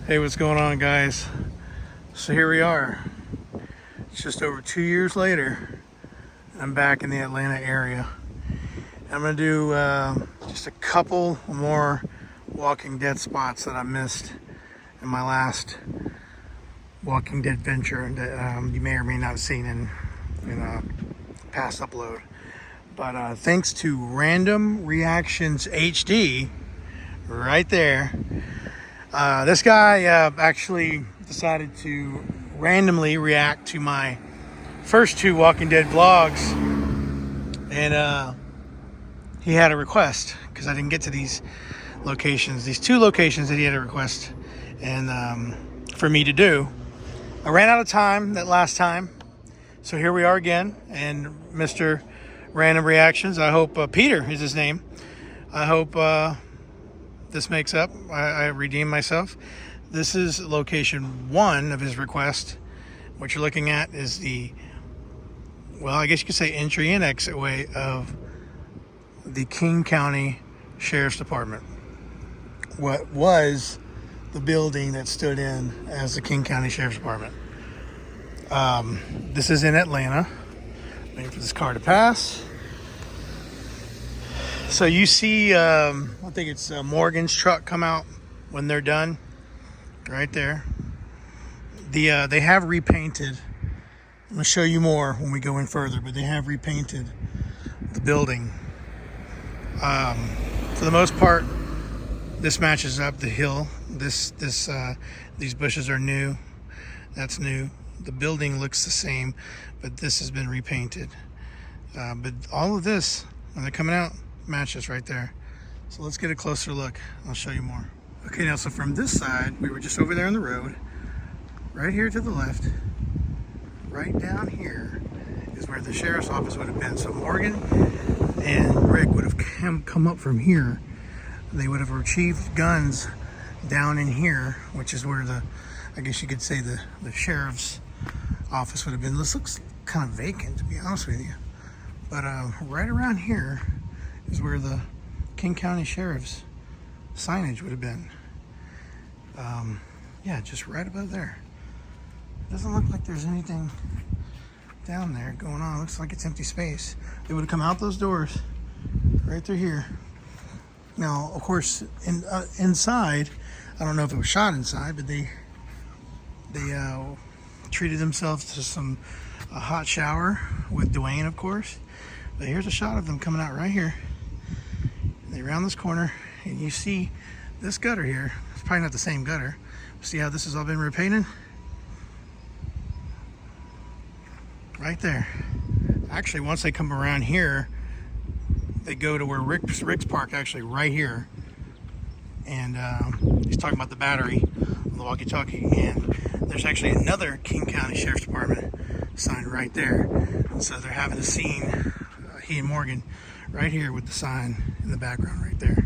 Hey, what's going on, guys? So here we are. It's just over 2 years later. I'm back in the Atlanta area. I'm gonna do just a couple more Walking Dead spots that I missed in my last Walking Dead venture that you may or may not have seen in a past upload. But thanks to Random Reactions HD, right there. This guy actually decided to randomly react to my first two Walking Dead vlogs, and he had a request because I didn't get to these locations, these two locations that he had a request, and for me to do. I ran out of time that last time, so here we are again. And Mr. Random Reactions, I hope Peter is his name. I hope this makes up. I redeemed myself. This is location one of his request. What you're looking at is the, well, I guess you could say entry and exit way of the King County Sheriff's Department. What was the building that stood in as the King County Sheriff's Department. This is in Atlanta. Waiting for this car to pass. So you see, I think it's Morgan's truck come out when they're done, right there. They have repainted. I'm gonna show you more when we go in further, but they have repainted the building. For the most part, this matches up. The hill, these bushes are new. That's new. The building looks the same, but this has been repainted. But all of this, when they're coming out, matches right there. So let's get a closer look. I'll show you more. Okay, now so from this side, we were just over there on the road. Right here to the left, right down here is where the sheriff's office would have been. So Morgan and Rick would have come up from here. They would have retrieved guns down in here, which is where the, I guess you could say the sheriff's office would have been. This looks kind of vacant, to be honest with you. But right around here is where the King County Sheriff's signage would have been. Yeah, just right above there. It doesn't look like there's anything down there going on. It looks like it's empty space. They would have come out those doors right through here. Now, of course, inside, I don't know if it was shot inside, but they treated themselves to some hot shower with Dwayne, of course. But here's a shot of them coming out right here. They round this corner, and you see this gutter here. It's probably not the same gutter. See how this has all been repainted? Right there. Actually, once they come around here, they go to where Rick's parked, actually right here. And he's talking about the battery on the walkie-talkie. And there's actually another King County Sheriff's Department sign right there. And so they're having a scene, he and Morgan, right here with the sign in the background right there.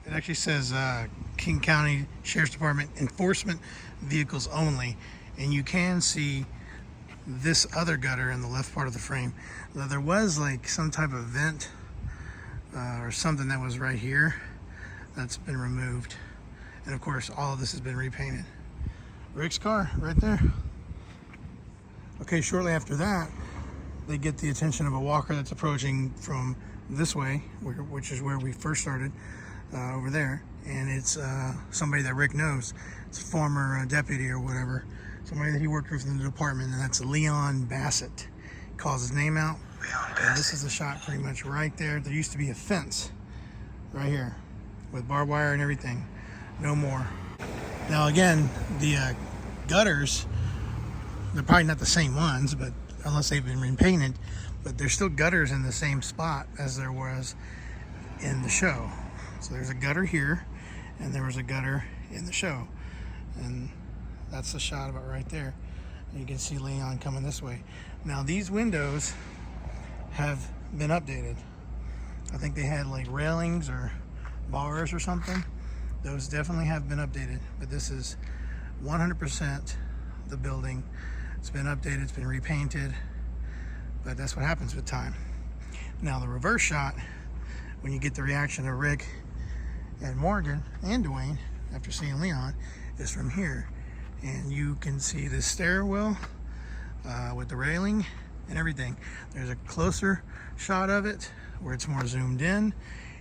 It actually says King County Sheriff's Department enforcement vehicles only, and you can see this other gutter in the left part of the frame. Now, there was like some type of vent or something that was right here that's been removed, and of course all of this has been repainted. Rick's car right there. Okay, shortly after that, they get the attention of a walker that's approaching from this way, which is where we first started, over there. And it's somebody that Rick knows. It's a former deputy or whatever. Somebody that he worked with in the department, and that's Leon Bassett. He calls his name out. And this is the shot pretty much right there. There used to be a fence right here with barbed wire and everything. No more. Now again, the gutters, they're probably not the same ones, but unless they've been repainted, but there's still gutters in the same spot as there was in the show. So there's a gutter here, and there was a gutter in the show. And that's the shot of it right there. And you can see Leon coming this way. Now these windows have been updated. I think they had like railings or bars or something. Those definitely have been updated, but this is 100% the building. It's been updated, it's been repainted, but that's what happens with time. Now the reverse shot when you get the reaction of Rick and Morgan and Dwayne after seeing Leon is from here. And you can see the stairwell with the railing and everything. There's a closer shot of it where it's more zoomed in,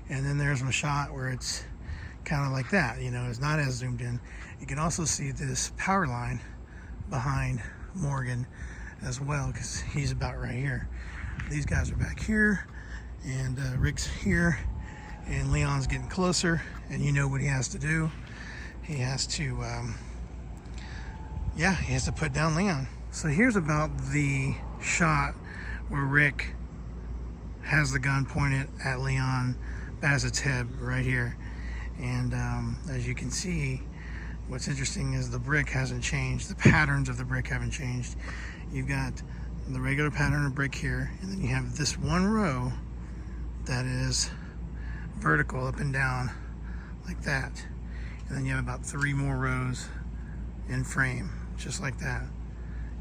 and then there's a shot where it's kind of like that, you know, it's not as zoomed in. You can also see this power line behind Morgan as well, because he's about right here. These guys are back here, and Rick's here, and Leon's getting closer, and you know what he has to do. He has to he has to put down Leon. So here's about the shot where Rick has the gun pointed at Leon Bassett's head right here. And as you can see, what's interesting is the brick hasn't changed. The patterns of the brick haven't changed. You've got the regular pattern of brick here, and then you have this one row that is vertical up and down like that. And then you have about 3 more rows in frame, just like that.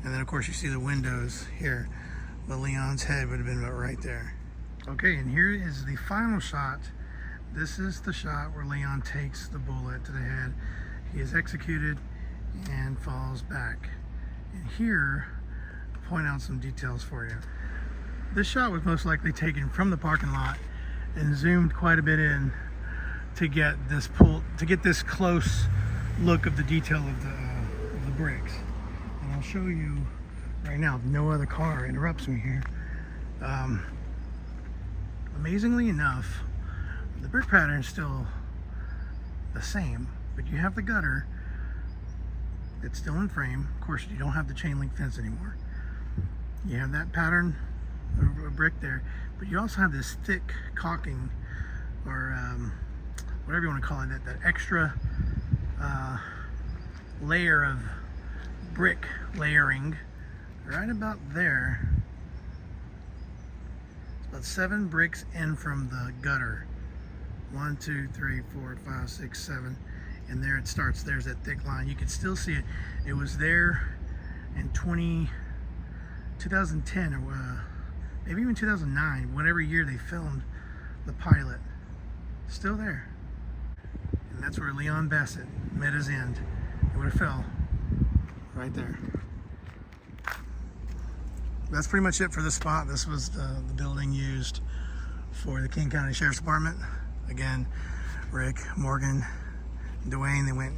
And then of course you see the windows here, but Leon's head would have been about right there. Okay, and here is the final shot. This is the shot where Leon takes the bullet to the head. He is executed and falls back. And here, I'll point out some details for you. This shot was most likely taken from the parking lot and zoomed quite a bit in to get this close look of the detail of the bricks. And I'll show you right now. No other car interrupts me here. Amazingly enough, the brick pattern is still the same, but you have the gutter that's still in frame. Of course, you don't have the chain link fence anymore. You have that pattern of brick there, but you also have this thick caulking, or whatever you want to call it, that extra layer of brick layering right about there. It's about 7 bricks in from the gutter. 1, 2, 3, 4, 5, 6, 7, and there it starts. There's that thick line. You can still see it. It was there in 2010 or maybe even 2009, whatever year they filmed the pilot. Still there. And that's where Leon Bassett met his end. It would have fell right there. That's pretty much it for this spot. This was the building used for the King County Sheriff's Department. Again, Rick, Morgan, Dwayne, they went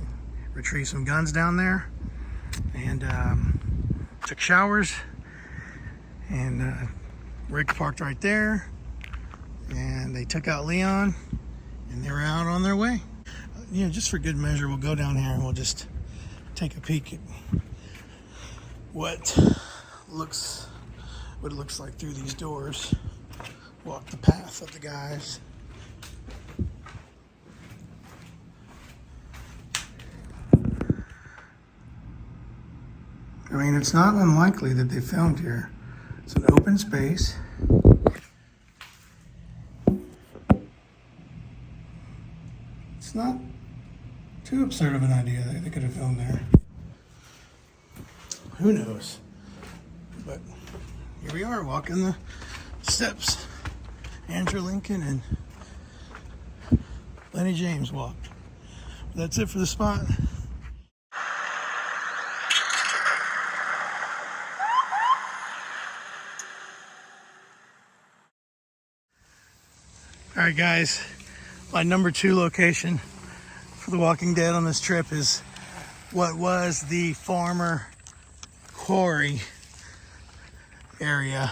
retrieved some guns down there and took showers. And Rick parked right there, and they took out Leon, and they were out on their way. You know, just for good measure, we'll go down here and we'll just take a peek at what it looks like through these doors. Walk the path of the guys. I mean, it's not unlikely that they filmed here. It's an open space. It's not too absurd of an idea that they could have filmed there. Who knows? But here we are, walking the steps Andrew Lincoln and Lenny James walked. That's it for the spot. All right, guys, my number 2 location for The Walking Dead on this trip is what was the Farmer Quarry area.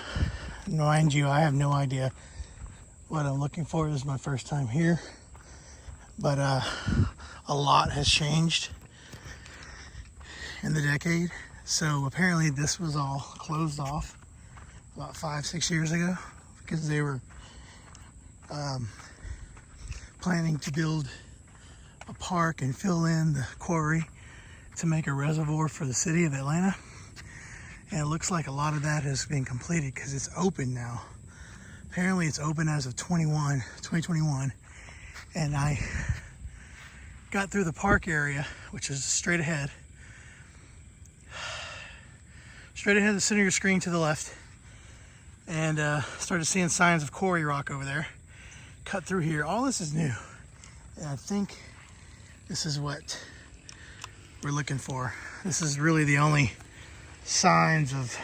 Mind you, I have no idea what I'm looking for. This is my first time here, but a lot has changed in the decade. So apparently this was all closed off about 5-6 years ago because they were planning to build a park and fill in the quarry to make a reservoir for the city of Atlanta. And it looks like a lot of that has been completed because it's open now. Apparently it's open as of 2021. And I got through the park area, which is straight ahead. Straight ahead of the center of your screen to the left. And started seeing signs of quarry rock over there. cut through here. All this is new. And I think this is what we're looking for. This is really the only signs of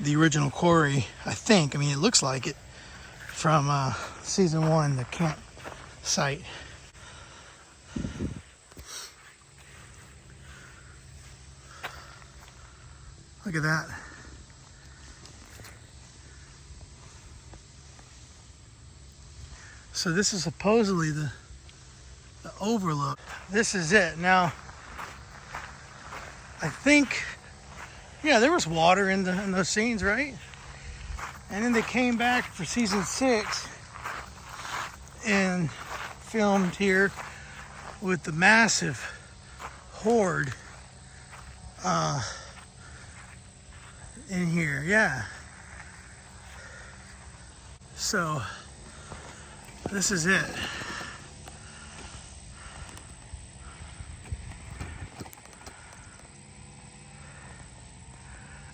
the original quarry, I think. I mean, it looks like it from season 1, the camp site. Look at that. So this is supposedly the overlook. This is it. Now, I think, yeah, there was water in those scenes, right? And then they came back for season 6 and filmed here with the massive horde in here, yeah. So this is it.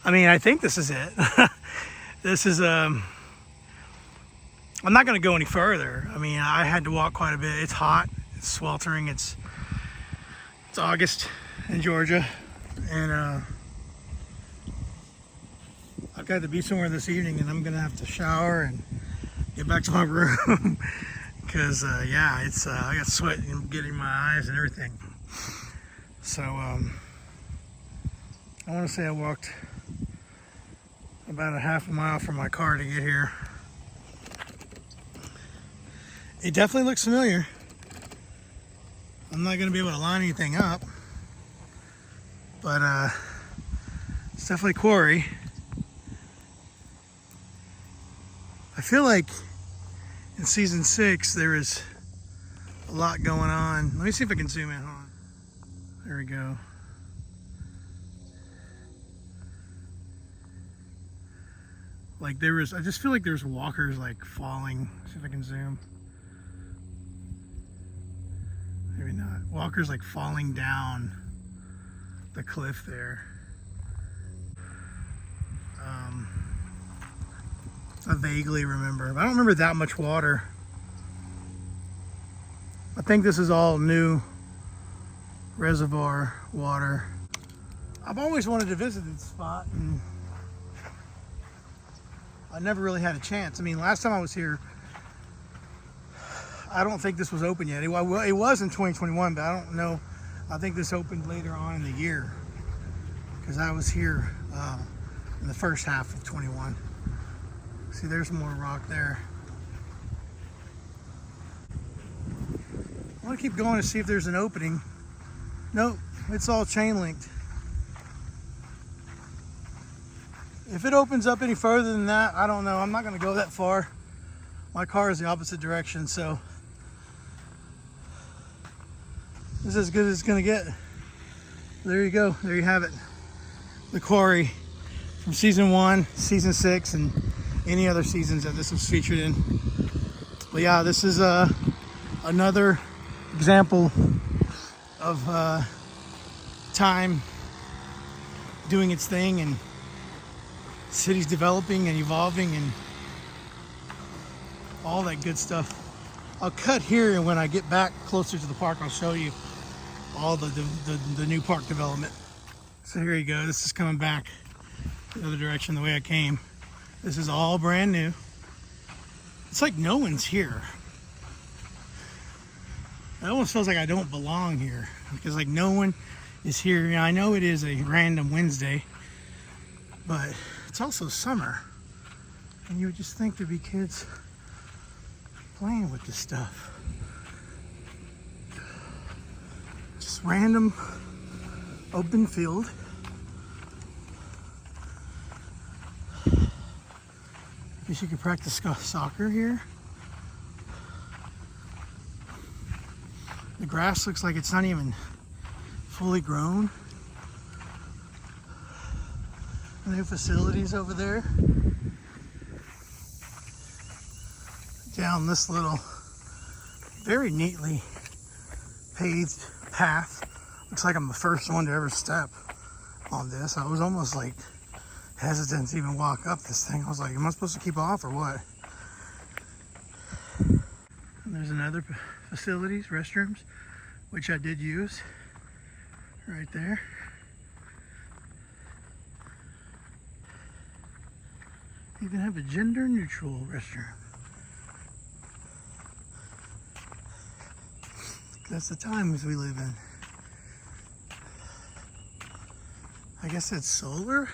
I mean, I think this is it. This is, I'm not gonna go any further. I mean, I had to walk quite a bit. It's hot, it's sweltering, it's August in Georgia, and I've got to be somewhere this evening, and I'm gonna have to shower and get back to my room because yeah, it's I got sweat getting in my eyes and everything. So I want to say I walked about a half a mile from my car to get here. It definitely looks familiar. I'm not gonna be able to line anything up, but it's definitely quarry. I feel like in season 6 there is a lot going on. Let me see if I can zoom in. Hold on. There we go. Like there was, I just feel like there's walkers like falling. Let's see if I can zoom. Maybe not. Walkers like falling down the cliff there. I vaguely remember, but I don't remember that much water. I think this is all new reservoir water. I've always wanted to visit this spot, and I never really had a chance. I mean, last time I was here, I don't think this was open yet. It was in 2021, but I don't know. I think this opened later on in the year because I was here in the first half of 21. See, there's more rock there. I want to keep going to see if there's an opening. Nope, it's all chain linked. If it opens up any further than that, I don't know. I'm not going to go that far. My car is the opposite direction, so this is as good as it's going to get. There you go. There you have it. The quarry from season 1, season 6, and any other seasons that this was featured in. But yeah, this is another example of time doing its thing and cities developing and evolving and all that good stuff. I'll cut here, and when I get back closer to the park, I'll show you all the new park development. So here you go. This is coming back the other direction the way I came. This is all brand new. It's like no one's here. It almost feels like I don't belong here because like no one is here. Now, I know it is a random Wednesday, but it's also summer, and you would just think there'd be kids playing with this stuff. Just random open field. Guess you could practice soccer here. The grass looks like it's not even fully grown. New facilities over there. Down this little, very neatly paved path. Looks like I'm the first one to ever step on this. I was almost like hesitant to even walk up this thing. I was like, am I supposed to keep off or what? There's another facilities, restrooms, which I did use right there. Even have a gender neutral restroom. That's the times we live in. I guess it's solar.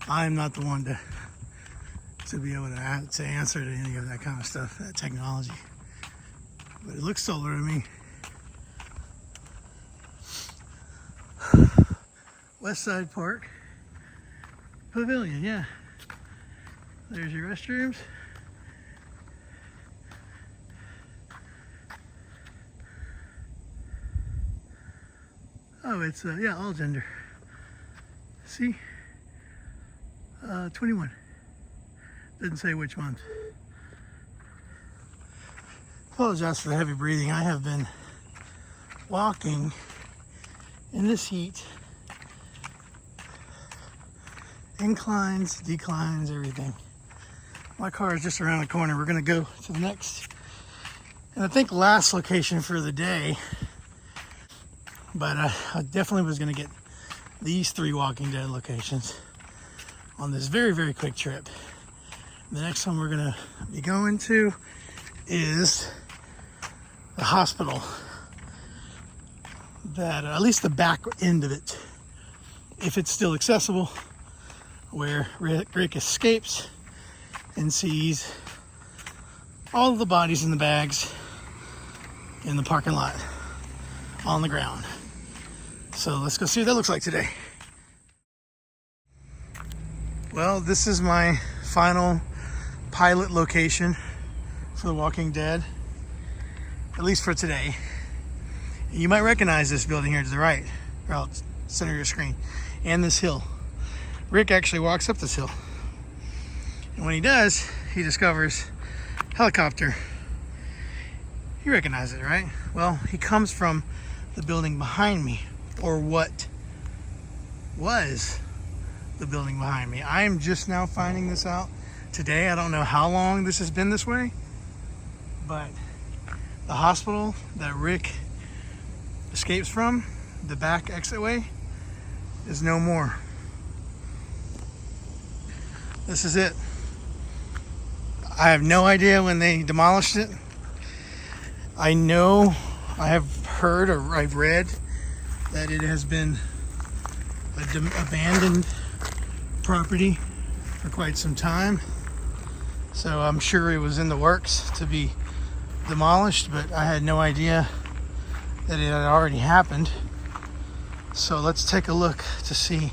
I'm not the one to be able to answer to any of that kind of stuff, that technology. But it looks solar to me. West Side Park Pavilion, yeah. There's your restrooms. Oh, it's yeah, all gender. See, 21. Didn't say which month. Apologize for the heavy breathing. I have been walking in this heat. Inclines, declines, everything. My car is just around the corner. We're gonna go to the next, and I think last location for the day. But I definitely was gonna get these 3 Walking Dead locations on this very, very quick trip. The next one we're gonna be going to is the hospital. That at least the back end of it, if it's still accessible, where Rick escapes and sees all of the bodies in the bags in the parking lot on the ground. So let's go see what that looks like today. Well, this is my final pilot location for The Walking Dead, at least for today. And you might recognize this building here to the right, around center of your screen, and this hill. Rick actually walks up this hill. And when he does, he discovers helicopter. You recognize it, right? Well, he comes from the building behind me, or what was the building behind me. I am just now finding this out today. I don't know how long this has been this way, but the hospital that Rick escapes from, the back exitway, is no more. This is it. I have no idea when they demolished it. I know, I have heard or I've read that it has been abandoned property for quite some time. So I'm sure it was in the works to be demolished, but I had no idea that it had already happened. So let's take a look to see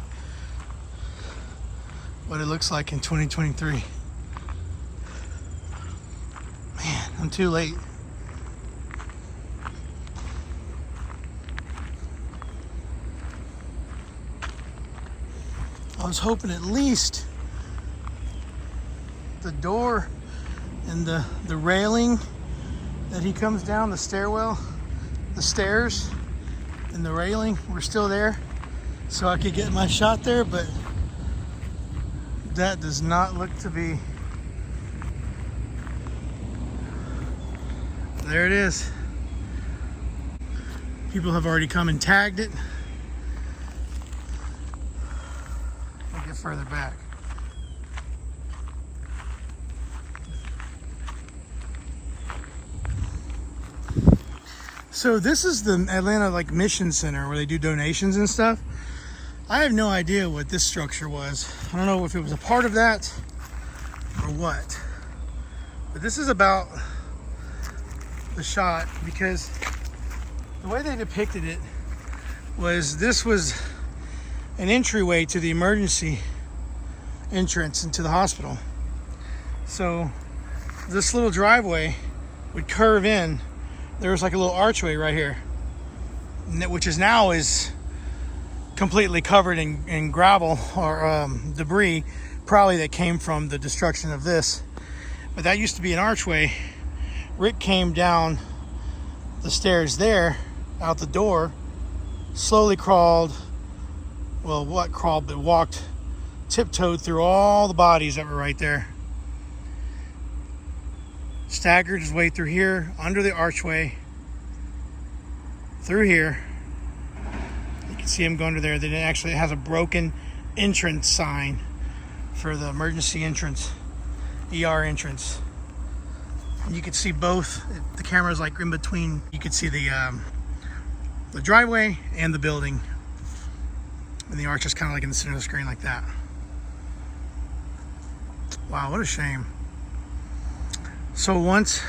what it looks like in 2023. Man, I'm too late. I was hoping at least the door and the railing that he comes down the stairwell, the stairs and the railing were still there, so I could get my shot there, but that does not look to be. There it is. People have already come and tagged it. I'll get further back. So this is the Atlanta Mission Center where they do donations and stuff. I have no idea what this structure was. I don't know if it was a part of that or what. But this is about the shot, because the way they depicted it was this was an entryway to the emergency entrance into the hospital. So this little driveway would curve in. There was like a little archway right here, which is now is completely covered in gravel or debris, probably that came from the destruction of this. But that used to be an archway. Rick came down the stairs there, out the door, slowly crawled, well, what crawled, but walked, tiptoed through all the bodies that were right there. staggered his way through here, under the archway, through here. You can see him go under there. Then it actually has a broken entrance sign for the emergency entrance, ER entrance. And you can see both. The camera's like in between. You can see the driveway and the building. And the arch is kind of like in the center of the screen like that. Wow, what a shame. So once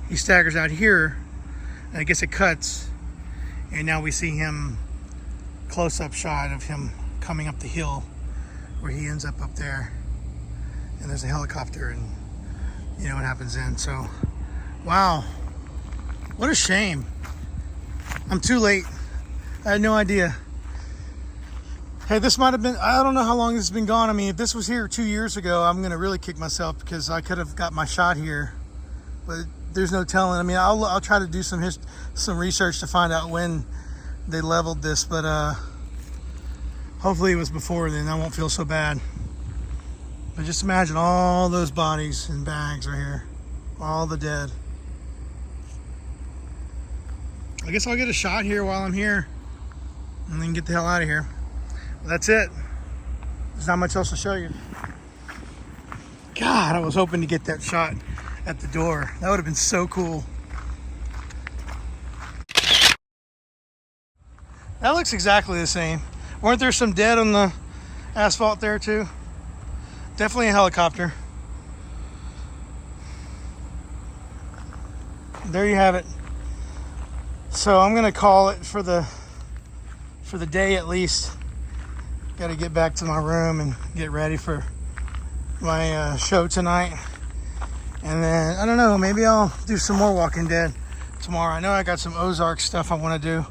he staggers out here, I guess it cuts, and now we see him, close-up shot of him coming up the hill where he ends up there, and there's a helicopter, and you know what happens then. So wow, what a shame. I'm too late. I had no idea. Hey, this might have been, I don't know how long this has been gone. I mean, if this was here 2 years ago, I'm gonna really kick myself because I could have got my shot here, but there's no telling. I mean, I'll try to do some research to find out when they leveled this, but hopefully it was before then. I won't feel so bad. But just imagine all those bodies in bags right here, all the dead. I guess I'll get a shot here while I'm here and then get the hell out of here. That's it. There's not much else to show you. God, I was hoping to get that shot at the door. That would have been so cool. That looks exactly the same. Weren't there some dead on the asphalt there too? Definitely a helicopter. There you have it. So I'm gonna call it for the day at least. Got to get back to my room and get ready for my show tonight. And then, I don't know, maybe I'll do some more Walking Dead tomorrow. I know I got some Ozark stuff I want to do,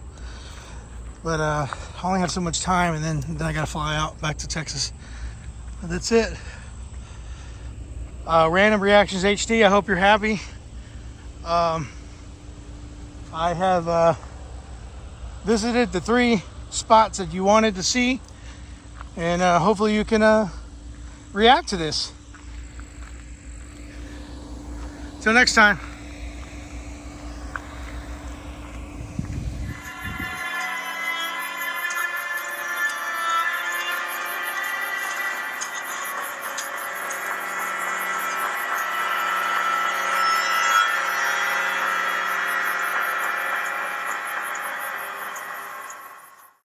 but I only have so much time, and then I got to fly out back to Texas. But that's it. Random Reactions HD, I hope you're happy. I have visited the 3 spots that you wanted to see. And hopefully you can react to this. Till next time.